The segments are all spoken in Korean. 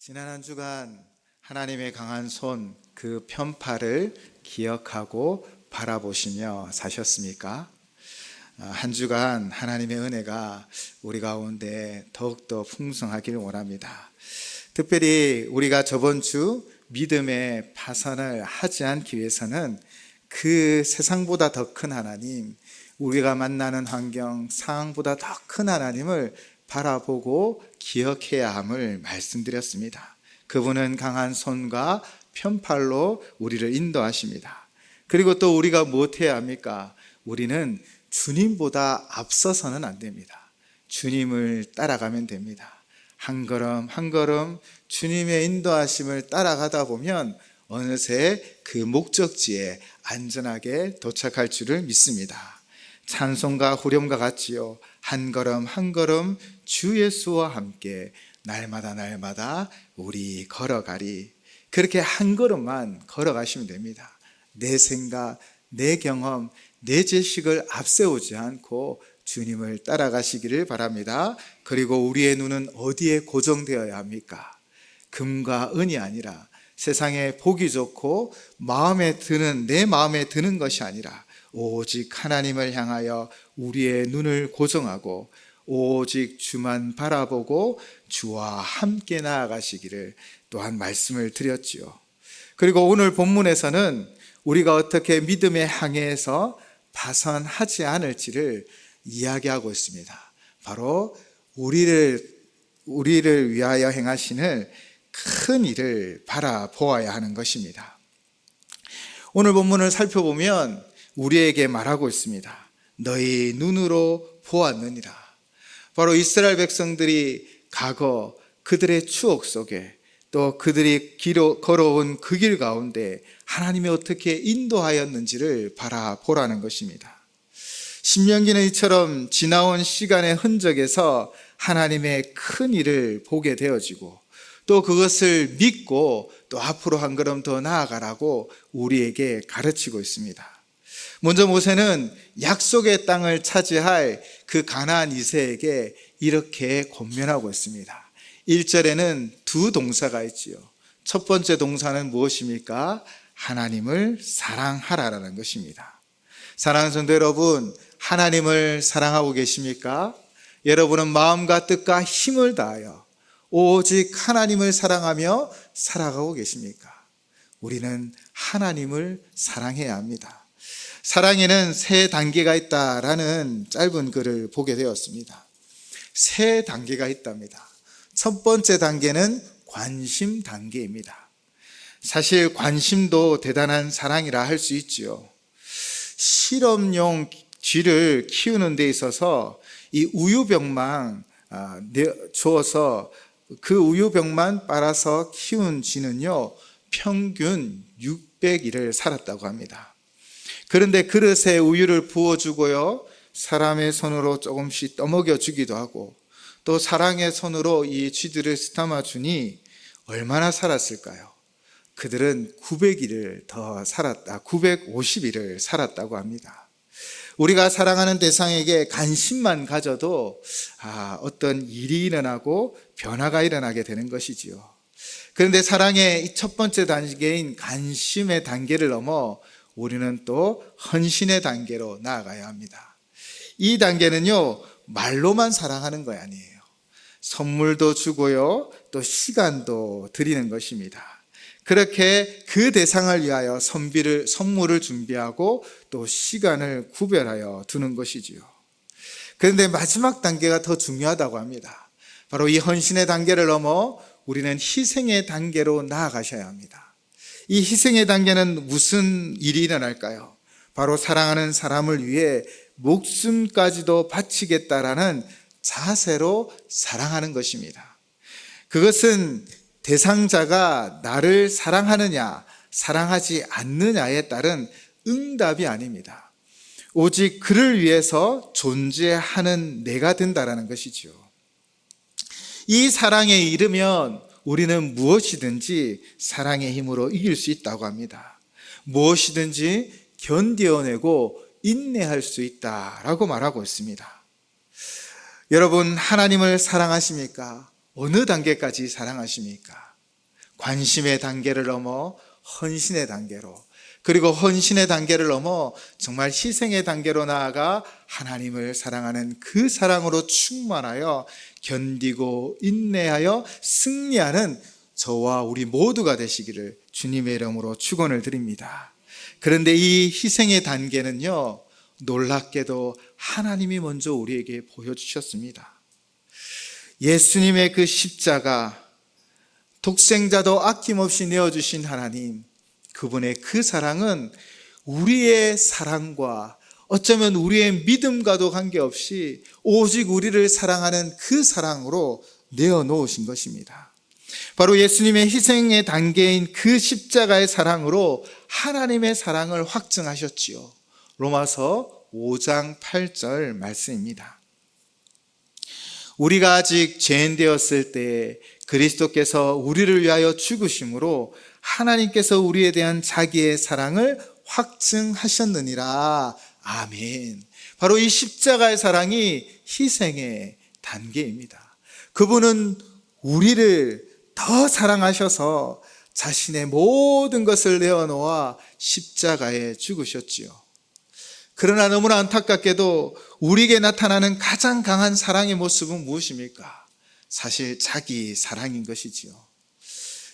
지난 한 주간 하나님의 강한 손, 그 편팔을 기억하고 바라보시며 사셨습니까? 한 주간 하나님의 은혜가 우리 가운데 더욱더 풍성하길 원합니다. 특별히 우리가 저번 주 믿음의 파선을 하지 않기 위해서는 그 세상보다 더 큰 하나님, 우리가 만나는 환경, 상황보다 더 큰 하나님을 바라보고 기억해야 함을 말씀드렸습니다. 그분은 강한 손과 편팔로 우리를 인도하십니다. 그리고 또 우리가 무엇해야 합니까? 우리는 주님보다 앞서서는 안 됩니다. 주님을 따라가면 됩니다. 한 걸음 한 걸음 주님의 인도하심을 따라가다 보면 어느새 그 목적지에 안전하게 도착할 줄을 믿습니다. 찬송과 후렴과 같지요. 한 걸음 한 걸음 주 예수와 함께 날마다 날마다 우리 걸어가리. 그렇게 한 걸음만 걸어가시면 됩니다. 내 생각, 내 경험, 내 지식을 앞세우지 않고 주님을 따라가시기를 바랍니다. 그리고 우리의 눈은 어디에 고정되어야 합니까? 금과 은이 아니라 세상에 보기 좋고 내 마음에 드는 것이 아니라 오직 하나님을 향하여 우리의 눈을 고정하고 오직 주만 바라보고 주와 함께 나아가시기를 또한 말씀을 드렸지요. 그리고 오늘 본문에서는 우리가 어떻게 믿음의 항해에서 파선하지 않을지를 이야기하고 있습니다. 바로 우리를 위하여 행하시는 큰 일을 바라보아야 하는 것입니다. 오늘 본문을 살펴보면 우리에게 말하고 있습니다. 너희 눈으로 보았느니라. 바로 이스라엘 백성들이 과거 그들의 추억 속에 또 그들이 걸어온 그 길 가운데 하나님이 어떻게 인도하였는지를 바라보라는 것입니다. 신명기는 이처럼 지나온 시간의 흔적에서 하나님의 큰 일을 보게 되어지고 또 그것을 믿고 또 앞으로 한 걸음 더 나아가라고 우리에게 가르치고 있습니다. 먼저 모세는 약속의 땅을 차지할 그 가나안 2세에게 이렇게 권면하고 있습니다. 1절에는 두 동사가 있지요. 첫 번째 동사는 무엇입니까? 하나님을 사랑하라라는 것입니다. 사랑하는 성도 여러분, 하나님을 사랑하고 계십니까? 여러분은 마음과 뜻과 힘을 다하여 오직 하나님을 사랑하며 살아가고 계십니까? 우리는 하나님을 사랑해야 합니다. 사랑에는 세 단계가 있다라는 짧은 글을 보게 되었습니다. 세 단계가 있답니다. 첫 번째 단계는 관심 단계입니다. 사실 관심도 대단한 사랑이라 할 수 있지요. 실험용 쥐를 키우는 데 있어서 이 우유병만 주어서 그 우유병만 빨아서 키운 쥐는요, 평균 600일을 살았다고 합니다. 그런데 그릇에 우유를 부어주고요, 사람의 손으로 조금씩 떠먹여 주기도 하고 또 사랑의 손으로 이 쥐들을 쓰다마 주니 얼마나 살았을까요? 그들은 950일을 살았다고 합니다. 우리가 사랑하는 대상에게 관심만 가져도 어떤 일이 일어나고 변화가 일어나게 되는 것이지요. 그런데 사랑의 이 첫 번째 단계인 관심의 단계를 넘어 우리는 또 헌신의 단계로 나아가야 합니다. 이 단계는요, 말로만 사랑하는 거 아니에요. 선물도 주고요, 또 시간도 드리는 것입니다. 그렇게 그 대상을 위하여 선물을 준비하고 또 시간을 구별하여 두는 것이지요. 그런데 마지막 단계가 더 중요하다고 합니다. 바로 이 헌신의 단계를 넘어 우리는 희생의 단계로 나아가셔야 합니다. 이 희생의 단계는 무슨 일이 일어날까요? 바로 사랑하는 사람을 위해 목숨까지도 바치겠다라는 자세로 사랑하는 것입니다. 그것은 대상자가 나를 사랑하느냐, 사랑하지 않느냐에 따른 응답이 아닙니다. 오직 그를 위해서 존재하는 내가 된다라는 것이죠. 이 사랑에 이르면 우리는 무엇이든지 사랑의 힘으로 이길 수 있다고 합니다. 무엇이든지 견뎌내고 인내할 수 있다라고 말하고 있습니다. 여러분, 하나님을 사랑하십니까? 어느 단계까지 사랑하십니까? 관심의 단계를 넘어 헌신의 단계로, 그리고 헌신의 단계를 넘어 정말 희생의 단계로 나아가 하나님을 사랑하는 그 사랑으로 충만하여 견디고 인내하여 승리하는 저와 우리 모두가 되시기를 주님의 이름으로 축원을 드립니다. 그런데 이 희생의 단계는요, 놀랍게도 하나님이 먼저 우리에게 보여주셨습니다. 예수님의 그 십자가, 독생자도 아낌없이 내어주신 하나님, 그분의 그 사랑은 우리의 사랑과 어쩌면 우리의 믿음과도 관계없이 오직 우리를 사랑하는 그 사랑으로 내어놓으신 것입니다. 바로 예수님의 희생의 단계인 그 십자가의 사랑으로 하나님의 사랑을 확증하셨지요. 로마서 5장 8절 말씀입니다. 우리가 아직 죄인 되었을 때 그리스도께서 우리를 위하여 죽으심으로 하나님께서 우리에 대한 자기의 사랑을 확증하셨느니라. 아멘. 바로 이 십자가의 사랑이 희생의 단계입니다. 그분은 우리를 더 사랑하셔서 자신의 모든 것을 내어놓아 십자가에 죽으셨지요. 그러나 너무나 안타깝게도 우리에게 나타나는 가장 강한 사랑의 모습은 무엇입니까? 사실 자기 사랑인 것이지요.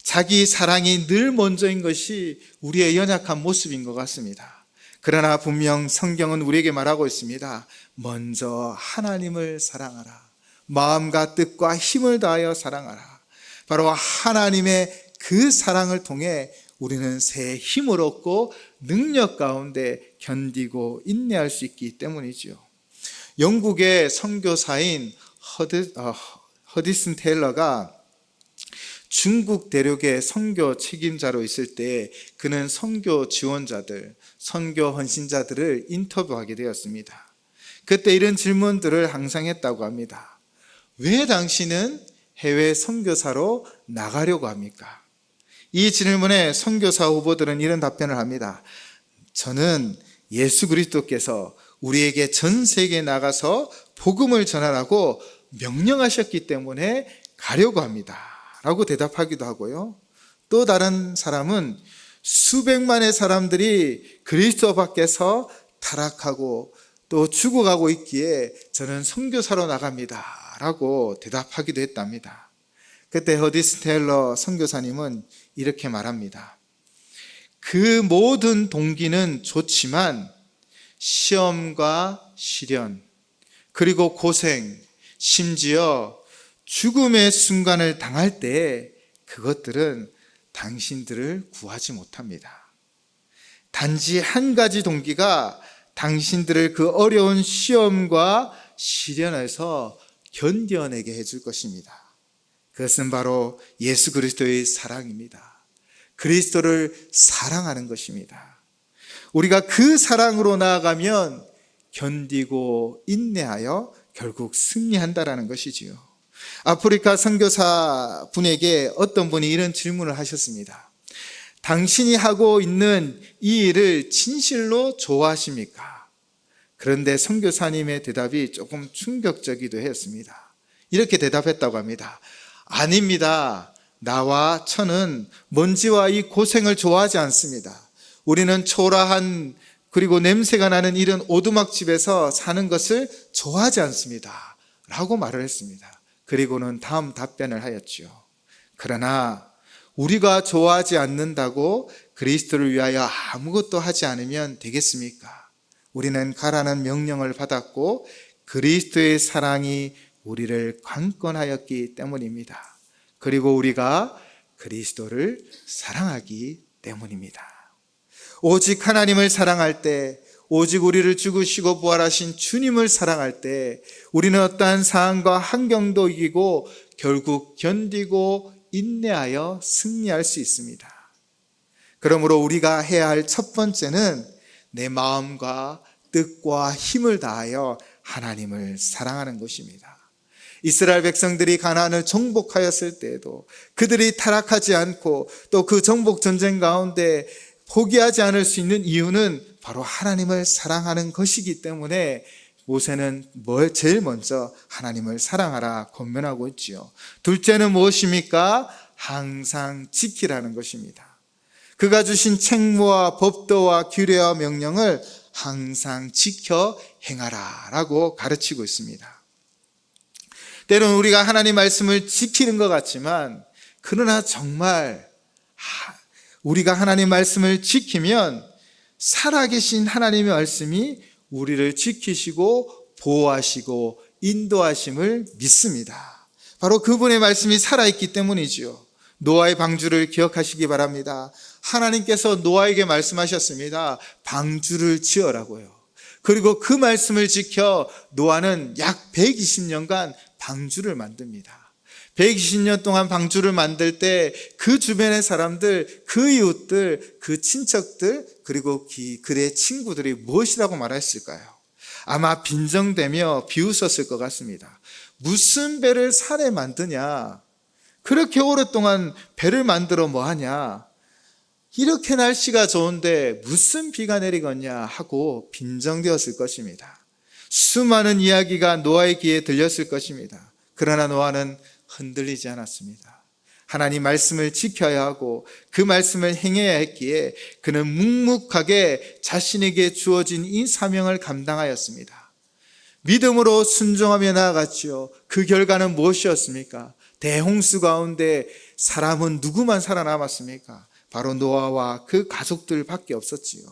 자기 사랑이 늘 먼저인 것이 우리의 연약한 모습인 것 같습니다. 그러나 분명 성경은 우리에게 말하고 있습니다. 먼저 하나님을 사랑하라. 마음과 뜻과 힘을 다하여 사랑하라. 바로 하나님의 그 사랑을 통해 우리는 새 힘을 얻고 능력 가운데 견디고 인내할 수 있기 때문이죠. 영국의 선교사인 허디슨 테일러가 중국 대륙의 선교 책임자로 있을 때 그는 선교 지원자들, 선교 헌신자들을 인터뷰하게 되었습니다. 그때 이런 질문들을 항상 했다고 합니다. 왜 당신은 해외 선교사로 나가려고 합니까? 이 질문에 선교사 후보들은 이런 답변을 합니다. 저는 예수 그리스도께서 우리에게 전 세계에 나가서 복음을 전하라고 명령하셨기 때문에 가려고 합니다 라고 대답하기도 하고요. 또 다른 사람은 수백만의 사람들이 그리스도 밖에서 타락하고 또 죽어가고 있기에 저는 선교사로 나갑니다 라고 대답하기도 했답니다. 그때 허디슨 테일러 선교사님은 이렇게 말합니다. 그 모든 동기는 좋지만 시험과 시련, 그리고 고생, 심지어 죽음의 순간을 당할 때 그것들은 당신들을 구하지 못합니다. 단지 한 가지 동기가 당신들을 그 어려운 시험과 시련에서 견뎌내게 해줄 것입니다. 그것은 바로 예수 그리스도의 사랑입니다. 그리스도를 사랑하는 것입니다. 우리가 그 사랑으로 나아가면 견디고 인내하여 결국 승리한다라는 것이지요. 아프리카 선교사 분에게 어떤 분이 이런 질문을 하셨습니다. 당신이 하고 있는 이 일을 진실로 좋아하십니까? 그런데 선교사님의 대답이 조금 충격적이기도 했습니다. 이렇게 대답했다고 합니다. 아닙니다. 나와 천은 먼지와 이 고생을 좋아하지 않습니다. 우리는 초라한 그리고 냄새가 나는 이런 오두막집에서 사는 것을 좋아하지 않습니다 라고 말을 했습니다. 그리고는 다음 답변을 하였지요. 그러나 우리가 좋아하지 않는다고 그리스도를 위하여 아무것도 하지 않으면 되겠습니까? 우리는 가라는 명령을 받았고 그리스도의 사랑이 우리를 관건하였기 때문입니다. 그리고 우리가 그리스도를 사랑하기 때문입니다. 오직 하나님을 사랑할 때, 오직 우리를 죽으시고 부활하신 주님을 사랑할 때 우리는 어떠한 상황과 환경도 이기고 결국 견디고 인내하여 승리할 수 있습니다. 그러므로 우리가 해야 할 첫 번째는 내 마음과 뜻과 힘을 다하여 하나님을 사랑하는 것입니다. 이스라엘 백성들이 가나안을 정복하였을 때에도 그들이 타락하지 않고 또 그 정복 전쟁 가운데 포기하지 않을 수 있는 이유는 바로 하나님을 사랑하는 것이기 때문에 모세는 제일 먼저 하나님을 사랑하라 권면하고 있지요. 둘째는 무엇입니까? 항상 지키라는 것입니다. 그가 주신 책무와 법도와 규례와 명령을 항상 지켜 행하라 라고 가르치고 있습니다. 때로는 우리가 하나님 말씀을 지키는 것 같지만, 그러나 정말 우리가 하나님 말씀을 지키면 살아계신 하나님의 말씀이 우리를 지키시고 보호하시고 인도하심을 믿습니다. 바로 그분의 말씀이 살아있기 때문이지요. 노아의 방주를 기억하시기 바랍니다. 하나님께서 노아에게 말씀하셨습니다. 방주를 지으라고요. 그리고 그 말씀을 지켜 노아는 약 120년간 방주를 만듭니다. 120년 동안 방주를 만들 때 그 주변의 사람들, 그 이웃들, 그 친척들, 그리고 그의 친구들이 무엇이라고 말했을까요? 아마 빈정대며 비웃었을 것 같습니다. 무슨 배를 산에 만드냐? 그렇게 오랫동안 배를 만들어 뭐하냐? 이렇게 날씨가 좋은데 무슨 비가 내리겠냐 하고 빈정되었을 것입니다. 수많은 이야기가 노아의 귀에 들렸을 것입니다. 그러나 노아는 흔들리지 않았습니다. 하나님 말씀을 지켜야 하고 그 말씀을 행해야 했기에 그는 묵묵하게 자신에게 주어진 이 사명을 감당하였습니다. 믿음으로 순종하며 나아갔지요. 그 결과는 무엇이었습니까? 대홍수 가운데 사람은 누구만 살아남았습니까? 바로 노아와 그 가족들밖에 없었지요.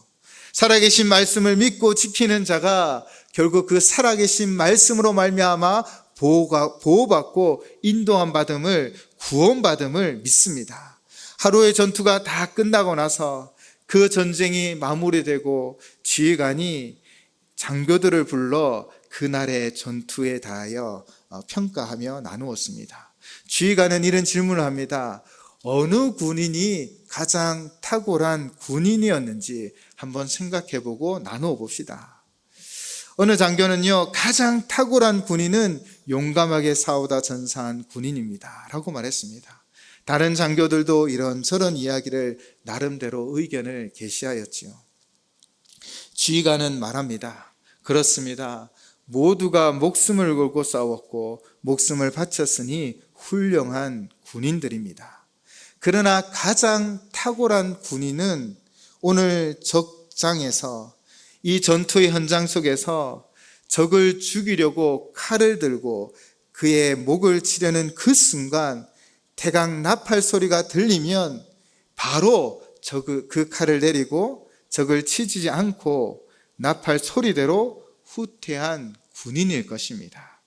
살아계신 말씀을 믿고 지키는 자가 결국 그 살아계신 말씀으로 말미암아 보호받고 인도함 받음을, 구원받음을 믿습니다. 하루의 전투가 다 끝나고 나서 그 전쟁이 마무리되고 지휘관이 장교들을 불러 그날의 전투에 대하여 평가하며 나누었습니다. 지휘관은 이런 질문을 합니다. 어느 군인이 가장 탁월한 군인이었는지 한번 생각해보고 나누어 봅시다. 어느 장교는요, 가장 탁월한 군인은 용감하게 싸우다 전사한 군인입니다 라고 말했습니다. 다른 장교들도 이런저런 이야기를 나름대로 의견을 제시하였지요. 지휘관은 말합니다. 그렇습니다. 모두가 목숨을 걸고 싸웠고 목숨을 바쳤으니 훌륭한 군인들입니다. 그러나 가장 탁월한 군인은 오늘 적장에서, 이 전투의 현장 속에서 적을 죽이려고 칼을 들고 그의 목을 치려는 그 순간 태강 나팔 소리가 들리면 바로 그 칼을 내리고 적을 치지 않고 나팔 소리대로 후퇴한 군인일 것입니다.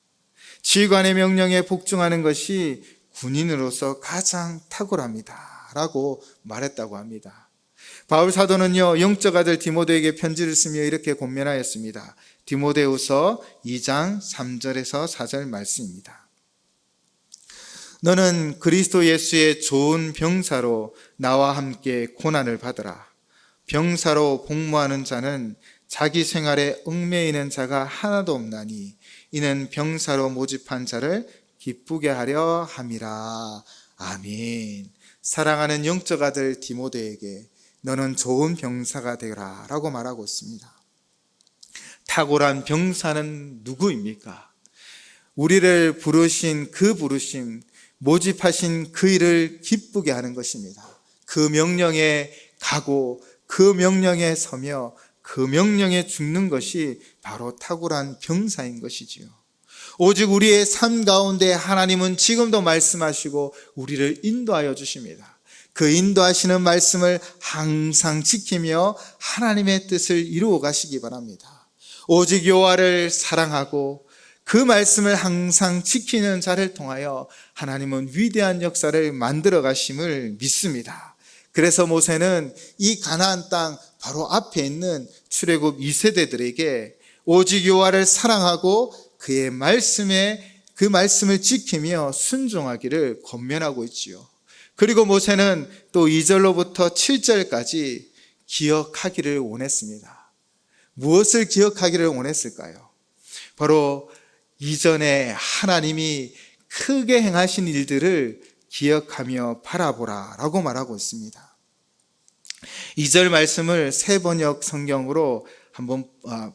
지휘관의 명령에 복종하는 것이 군인으로서 가장 탁월합니다 라고 말했다고 합니다. 바울 사도는요, 영적 아들 디모데에게 편지를 쓰며 이렇게 권면하였습니다. 디모데후서 2장 3절에서 4절 말씀입니다. 너는 그리스도 예수의 좋은 병사로 나와 함께 고난을 받으라. 병사로 복무하는 자는 자기 생활에 얽매이는 자가 하나도 없나니 이는 병사로 모집한 자를 기쁘게 하려 함이라. 아멘. 사랑하는 영적 아들 디모데에게 너는 좋은 병사가 되라 라고 말하고 있습니다. 탁월한 병사는 누구입니까? 우리를 부르신 그 부르심, 모집하신 그 일을 기쁘게 하는 것입니다. 그 명령에 가고 그 명령에 서며 그 명령에 죽는 것이 바로 탁월한 병사인 것이지요. 오직 우리의 삶 가운데 하나님은 지금도 말씀하시고 우리를 인도하여 주십니다. 그 인도하시는 말씀을 항상 지키며 하나님의 뜻을 이루어 가시기 바랍니다. 오직 여호와를 사랑하고 그 말씀을 항상 지키는 자를 통하여 하나님은 위대한 역사를 만들어 가심을 믿습니다. 그래서 모세는 이 가나안 땅 바로 앞에 있는 출애굽 2세대들에게 오직 여호와를 사랑하고 그의 말씀에 그 말씀을 지키며 순종하기를 권면하고 있지요. 그리고 모세는 또 2절로부터 7절까지 기억하기를 원했습니다. 무엇을 기억하기를 원했을까요? 바로 이전에 하나님이 크게 행하신 일들을 기억하며 바라보라 라고 말하고 있습니다. 2절 말씀을 새 번역 성경으로 한번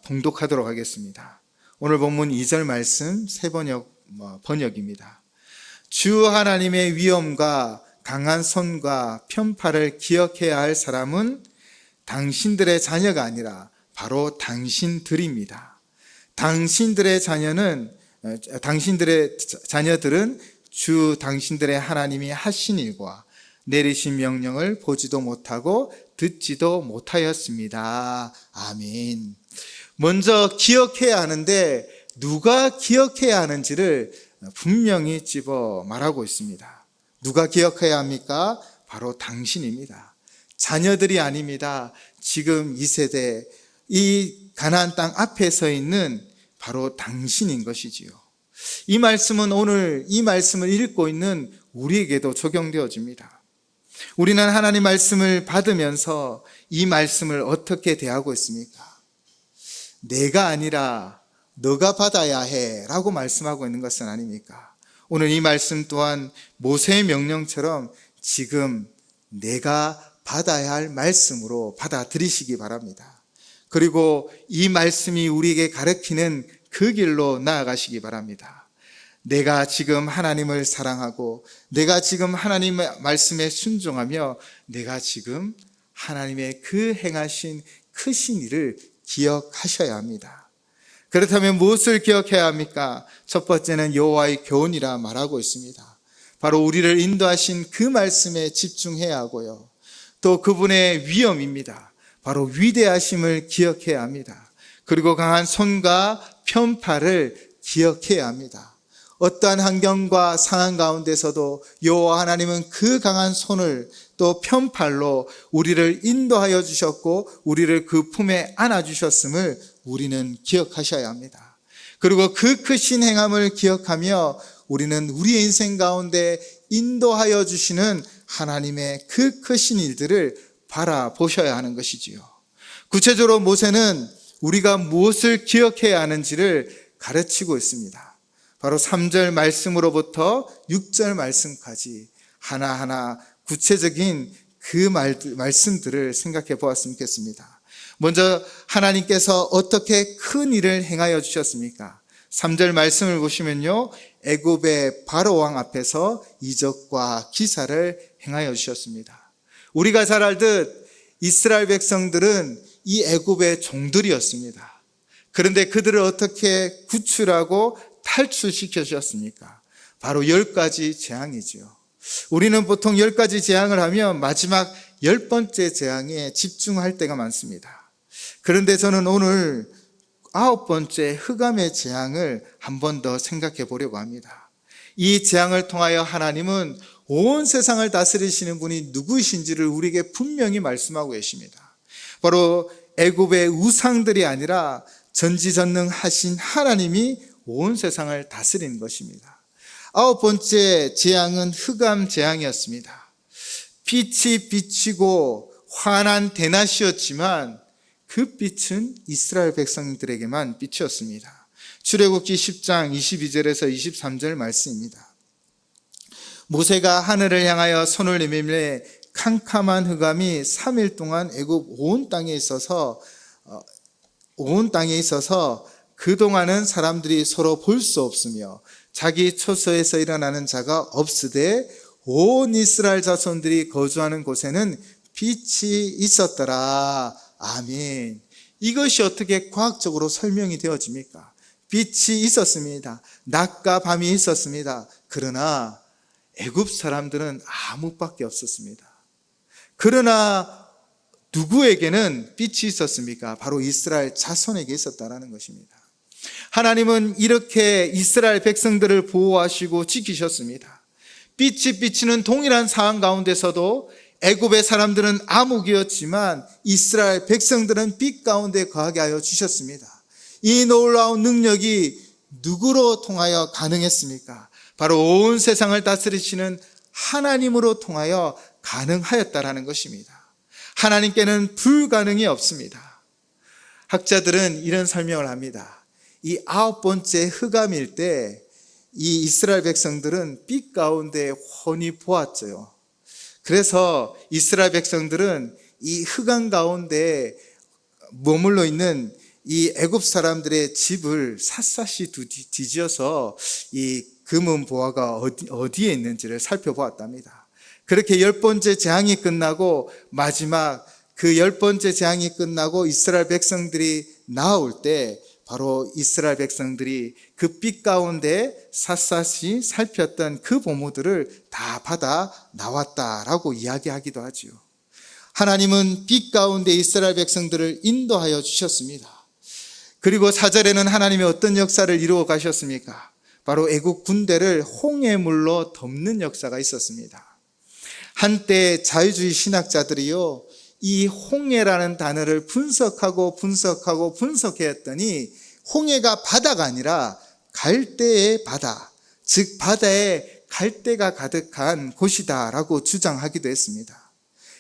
봉독하도록 하겠습니다. 오늘 본문 2절 말씀 새 번역입니다. 주 하나님의 위엄과 강한 손과 편팔을 기억해야 할 사람은 당신들의 자녀가 아니라 바로 당신들입니다. 당신들의 자녀들은 주 당신들의 하나님이 하신 일과 내리신 명령을 보지도 못하고 듣지도 못하였습니다. 아멘. 먼저 기억해야 하는데 누가 기억해야 하는지를 분명히 집어 말하고 있습니다. 누가 기억해야 합니까? 바로 당신입니다. 자녀들이 아닙니다. 지금 이 세대, 이 가나안 땅 앞에 서 있는 바로 당신인 것이지요. 이 말씀은 오늘 이 말씀을 읽고 있는 우리에게도 적용되어집니다. 우리는 하나님 말씀을 받으면서 이 말씀을 어떻게 대하고 있습니까? 내가 아니라 너가 받아야 해 라고 말씀하고 있는 것은 아닙니까? 오늘 이 말씀 또한 모세의 명령처럼 지금 내가 받아야 할 말씀으로 받아들이시기 바랍니다. 그리고 이 말씀이 우리에게 가르치는 그 길로 나아가시기 바랍니다. 내가 지금 하나님을 사랑하고 내가 지금 하나님의 말씀에 순종하며 내가 지금 하나님의 그 행하신 크신 일을 기억하셔야 합니다. 그렇다면 무엇을 기억해야 합니까? 첫 번째는 여호와의 교훈이라 말하고 있습니다. 바로 우리를 인도하신 그 말씀에 집중해야 하고요. 또 그분의 위엄입니다. 바로 위대하심을 기억해야 합니다. 그리고 강한 손과 편팔을 기억해야 합니다. 어떠한 환경과 상황 가운데서도 여호와 하나님은 그 강한 손을 또 편팔로 우리를 인도하여 주셨고 우리를 그 품에 안아주셨음을 우리는 기억하셔야 합니다. 그리고 그 크신 행함을 기억하며 우리는 우리의 인생 가운데 인도하여 주시는 하나님의 그 크신 일들을 바라보셔야 하는 것이지요. 구체적으로 모세는 우리가 무엇을 기억해야 하는지를 가르치고 있습니다. 바로 3절 말씀으로부터 6절 말씀까지 하나하나 구체적인 그 말씀들을 생각해 보았으면 좋겠습니다. 먼저 하나님께서 어떻게 큰 일을 행하여 주셨습니까? 3절 말씀을 보시면요, 애굽의 바로 왕 앞에서 이적과 기사를 행하여 주셨습니다. 우리가 잘 알듯 이스라엘 백성들은 이 애굽의 종들이었습니다. 그런데 그들을 어떻게 구출하고 탈출시켜 주셨습니까? 바로 10가지 재앙이지요. 우리는 보통 10가지 재앙을 하면 마지막 10번째 재앙에 집중할 때가 많습니다. 그런데 저는 오늘 9번째 흑암의 재앙을 한 번 더 생각해 보려고 합니다. 이 재앙을 통하여 하나님은 온 세상을 다스리시는 분이 누구이신지를 우리에게 분명히 말씀하고 계십니다. 바로 애굽의 우상들이 아니라 전지전능하신 하나님이 온 세상을 다스리는 것입니다. 9번째 재앙은 흑암 재앙이었습니다. 빛이 비치고 환한 대낮이었지만 그 빛은 이스라엘 백성들에게만 빛이었습니다. 출애굽기 10장 22절에서 23절 말씀입니다. 모세가 하늘을 향하여 손을 내밀매 캄캄한 흑암이 3일 동안 애굽 온 땅에 있어서 그동안은 사람들이 서로 볼 수 없으며 자기 처소에서 일어나는 자가 없으되 온 이스라엘 자손들이 거주하는 곳에는 빛이 있었더라. 아멘. 이것이 어떻게 과학적으로 설명이 되어집니까? 빛이 있었습니다. 낮과 밤이 있었습니다. 그러나 애굽 사람들은 아무밖에 없었습니다. 그러나 누구에게는 빛이 있었습니까? 바로 이스라엘 자손에게 있었다라는 것입니다. 하나님은 이렇게 이스라엘 백성들을 보호하시고 지키셨습니다. 빛이 비치는 동일한 상황 가운데서도 애굽의 사람들은 암흑이었지만 이스라엘 백성들은 빛 가운데 거하게 하여 주셨습니다. 이 놀라운 능력이 누구로 통하여 가능했습니까? 바로 온 세상을 다스리시는 하나님으로 통하여 가능하였다라는 것입니다. 하나님께는 불가능이 없습니다. 학자들은 이런 설명을 합니다. 이 9번째 흑암일 때 이 이스라엘 백성들은 빛 가운데 훤히 보았죠. 그래서 이스라엘 백성들은 이 흑암 가운데 머물러 있는 이 애굽 사람들의 집을 샅샅이 뒤지어서 이 금은 보화가 어디에 있는지를 살펴보았답니다. 그렇게 10번째 재앙이 끝나고 마지막 그 10번째 재앙이 끝나고 이스라엘 백성들이 나올 때 바로 이스라엘 백성들이 그 빛 가운데 샅샅이 살폈던 그 보물들을 다 받아 나왔다라고 이야기하기도 하지요. 하나님은 빛 가운데 이스라엘 백성들을 인도하여 주셨습니다. 그리고 4절에는 하나님이 어떤 역사를 이루어 가셨습니까? 바로 애국 군대를 홍해물로 덮는 역사가 있었습니다. 한때 자유주의 신학자들이요, 이 홍해라는 단어를 분석했더니 홍해가 바다가 아니라 갈대의 바다, 즉 바다에 갈대가 가득한 곳이다라고 주장하기도 했습니다.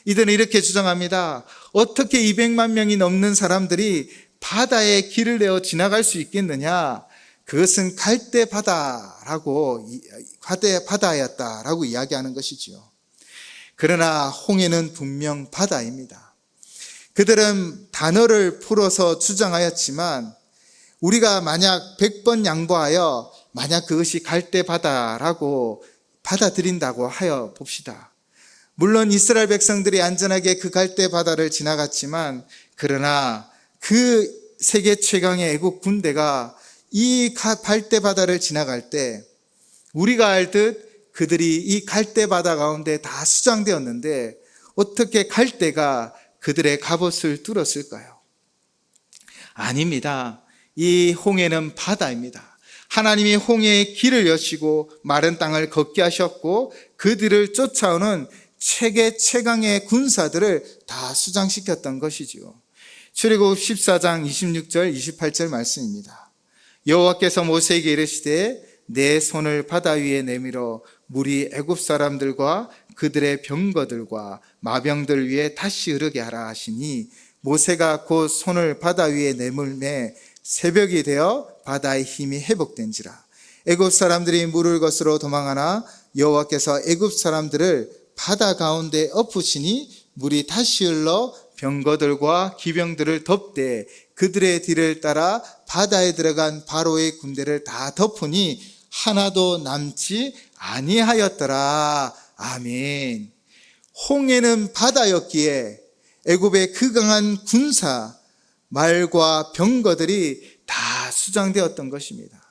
이들은 이렇게 주장합니다. 어떻게 200만 명이 넘는 사람들이 바다에 길을 내어 지나갈 수 있겠느냐? 그것은 갈대 바다였다라고 이야기하는 것이지요. 그러나 홍해는 분명 바다입니다. 그들은 단어를 풀어서 주장하였지만 우리가 만약 100번 양보하여 만약 그것이 갈대 바다라고 받아들인다고 하여 봅시다. 물론 이스라엘 백성들이 안전하게 그 갈대 바다를 지나갔지만 그러나 그 세계 최강의 애국 군대가 이 갈대 바다를 지나갈 때 우리가 알듯 그들이 이 갈대 바다 가운데 다 수장되었는데 어떻게 갈대가 그들의 갑옷을 뚫었을까요? 아닙니다. 이 홍해는 바다입니다. 하나님이 홍해의 길을 여시고 마른 땅을 걷게 하셨고 그들을 쫓아오는 세계 최강의 군사들을 다 수장시켰던 것이지요. 출애굽 14장 26절 28절 말씀입니다. 여호와께서 모세에게 이르시되 내 손을 바다 위에 내밀어 물이 애굽 사람들과 그들의 병거들과 마병들 위에 다시 흐르게 하라 하시니 모세가 곧 손을 바다 위에 내밀매 새벽이 되어 바다의 힘이 회복된지라. 애굽 사람들이 물을 거스러 도망하나 여호와께서 애굽 사람들을 바다 가운데 엎으시니 물이 다시 흘러 병거들과 기병들을 덮되 그들의 뒤를 따라 바다에 들어간 바로의 군대를 다 덮으니 하나도 남지 아니하였더라. 아멘. 홍해는 바다였기에 애굽의 그 강한 군사 말과 병거들이 다 수장되었던 것입니다.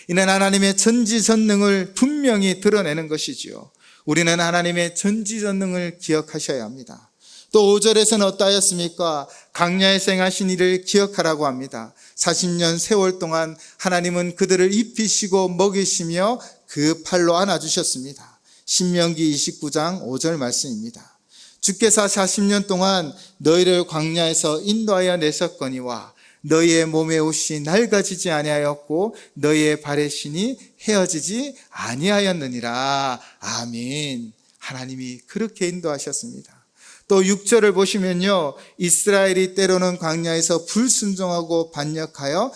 이는 하나님의 전지전능을 분명히 드러내는 것이지요. 우리는 하나님의 전지전능을 기억하셔야 합니다. 또 5절에서는 어떠하였습니까? 광야에서 행하신 일을 기억하라고 합니다. 40년 세월 동안 하나님은 그들을 입히시고 먹이시며 그 팔로 안아주셨습니다. 신명기 29장 5절 말씀입니다. 주께서 40년 동안 너희를 광야에서 인도하여 내셨거니와 너희의 몸의 옷이 낡아지지 아니하였고 너희의 발의 신이 헤어지지 아니하였느니라. 아멘. 하나님이 그렇게 인도하셨습니다. 또 6절을 보시면요, 이스라엘이 때로는 광야에서 불순종하고 반역하여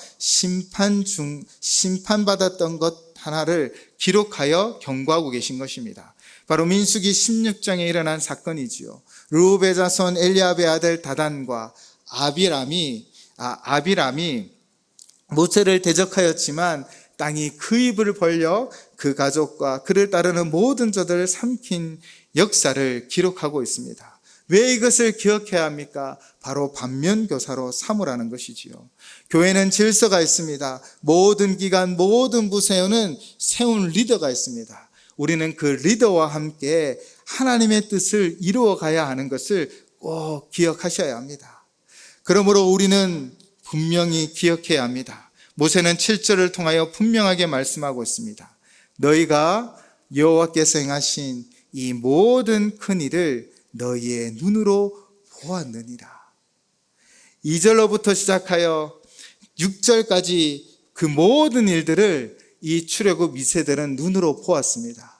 심판받았던 것 하나를 기록하여 경고하고 계신 것입니다. 바로 민수기 16장에 일어난 사건이지요. 르우벨 자손 엘리압의 아들 다단과 아비람이 모세를 대적하였지만 땅이 그 입을 벌려 그 가족과 그를 따르는 모든 자들을 삼킨 역사를 기록하고 있습니다. 왜 이것을 기억해야 합니까? 바로 반면교사로 삼으라는 것이지요. 교회는 질서가 있습니다. 모든 기관, 모든 부서에는 세운 리더가 있습니다. 우리는 그 리더와 함께 하나님의 뜻을 이루어 가야 하는 것을 꼭 기억하셔야 합니다. 그러므로 우리는 분명히 기억해야 합니다. 모세는 7절을 통하여 분명하게 말씀하고 있습니다. 너희가 여호와께서 행하신 이 모든 큰 일을 너희의 눈으로 보았느니라. 2절로부터 시작하여 6절까지 그 모든 일들을 이 출애굽 2세들은 눈으로 보았습니다.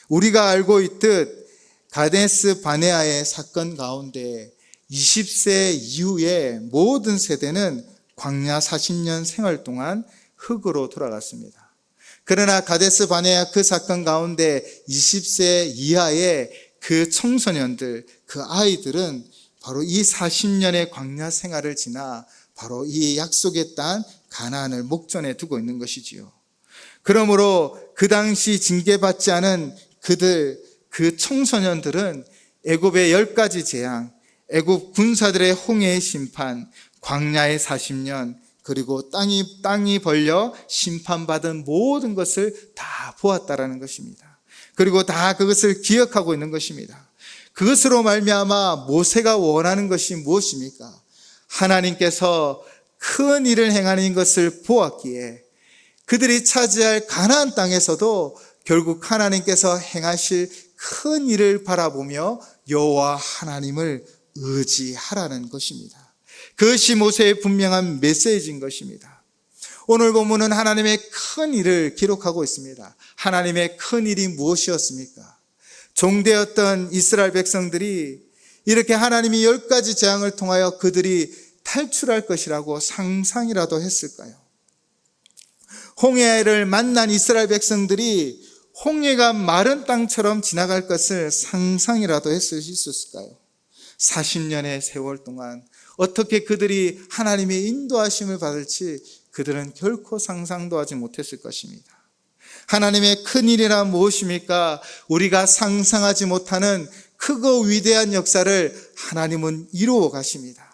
우리가 알고 있듯 가데스 바네아의 사건 가운데 20세 이후에 모든 세대는 광야 40년 생활 동안 흙으로 돌아갔습니다. 그러나 가데스 바네아 그 사건 가운데 20세 이하의 그 청소년들, 그 아이들은 바로 이 40년의 광야 생활을 지나 바로 이 약속의 땅 가나안을 목전에 두고 있는 것이지요. 그러므로 그 당시 징계받지 않은 그 그 청소년들은 애굽의 10가지 재앙, 애굽 군사들의 홍해의 심판, 광야의 40년, 그리고 땅이 벌려 심판받은 모든 것을 다 보았다라는 것입니다. 그리고 다 그것을 기억하고 있는 것입니다. 그것으로 말미암아 모세가 원하는 것이 무엇입니까? 하나님께서 큰 일을 행하는 것을 보았기에 그들이 차지할 가나안 땅에서도 결국 하나님께서 행하실 큰 일을 바라보며 여호와 하나님을 의지하라는 것입니다. 그것이 모세의 분명한 메시지인 것입니다. 오늘 본문은 하나님의 큰 일을 기록하고 있습니다. 하나님의 큰 일이 무엇이었습니까? 종되었던 이스라엘 백성들이 이렇게 하나님이 10가지 재앙을 통하여 그들이 탈출할 것이라고 상상이라도 했을까요? 홍해를 만난 이스라엘 백성들이 홍해가 마른 땅처럼 지나갈 것을 상상이라도 했을 수 있었을까요? 40년의 세월 동안 어떻게 그들이 하나님의 인도하심을 받을지 그들은 결코 상상도 하지 못했을 것입니다. 하나님의 큰 일이란 무엇입니까? 우리가 상상하지 못하는 크고 위대한 역사를 하나님은 이루어 가십니다.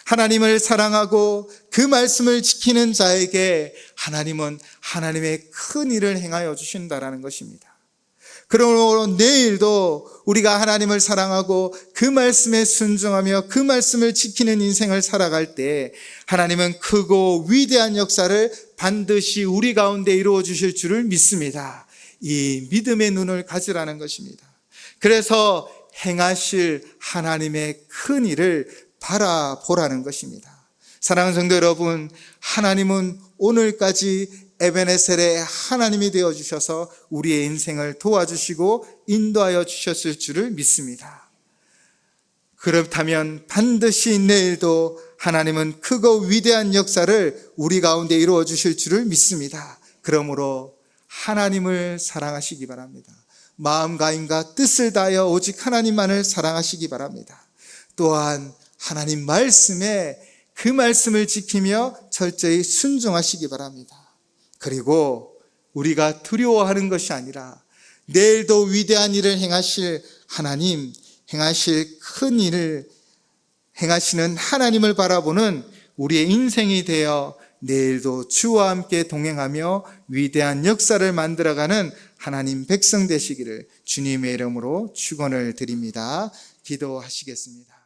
하나님을 사랑하고 그 말씀을 지키는 자에게 하나님은 하나님의 큰 일을 행하여 주신다라는 것입니다. 그러므로 내일도 우리가 하나님을 사랑하고 그 말씀에 순종하며 그 말씀을 지키는 인생을 살아갈 때 하나님은 크고 위대한 역사를 반드시 우리 가운데 이루어 주실 줄을 믿습니다. 이 믿음의 눈을 가지라는 것입니다. 그래서 행하실 하나님의 큰 일을 바라보라는 것입니다. 사랑하는 성도 여러분, 하나님은 오늘까지 에베네셀의 하나님이 되어주셔서 우리의 인생을 도와주시고 인도하여 주셨을 줄을 믿습니다. 그렇다면 반드시 내일도 하나님은 크고 위대한 역사를 우리 가운데 이루어 주실 줄을 믿습니다. 그러므로 하나님을 사랑하시기 바랍니다. 마음과 힘과 뜻을 다하여 오직 하나님만을 사랑하시기 바랍니다. 또한 하나님 말씀에 그 말씀을 지키며 철저히 순종하시기 바랍니다. 그리고 우리가 두려워하는 것이 아니라 내일도 위대한 일을 행하실 하나님, 행하실 큰 일을 행하시는 하나님을 바라보는 우리의 인생이 되어 내일도 주와 함께 동행하며 위대한 역사를 만들어가는 하나님 백성 되시기를 주님의 이름으로 축원을 드립니다. 기도하시겠습니다.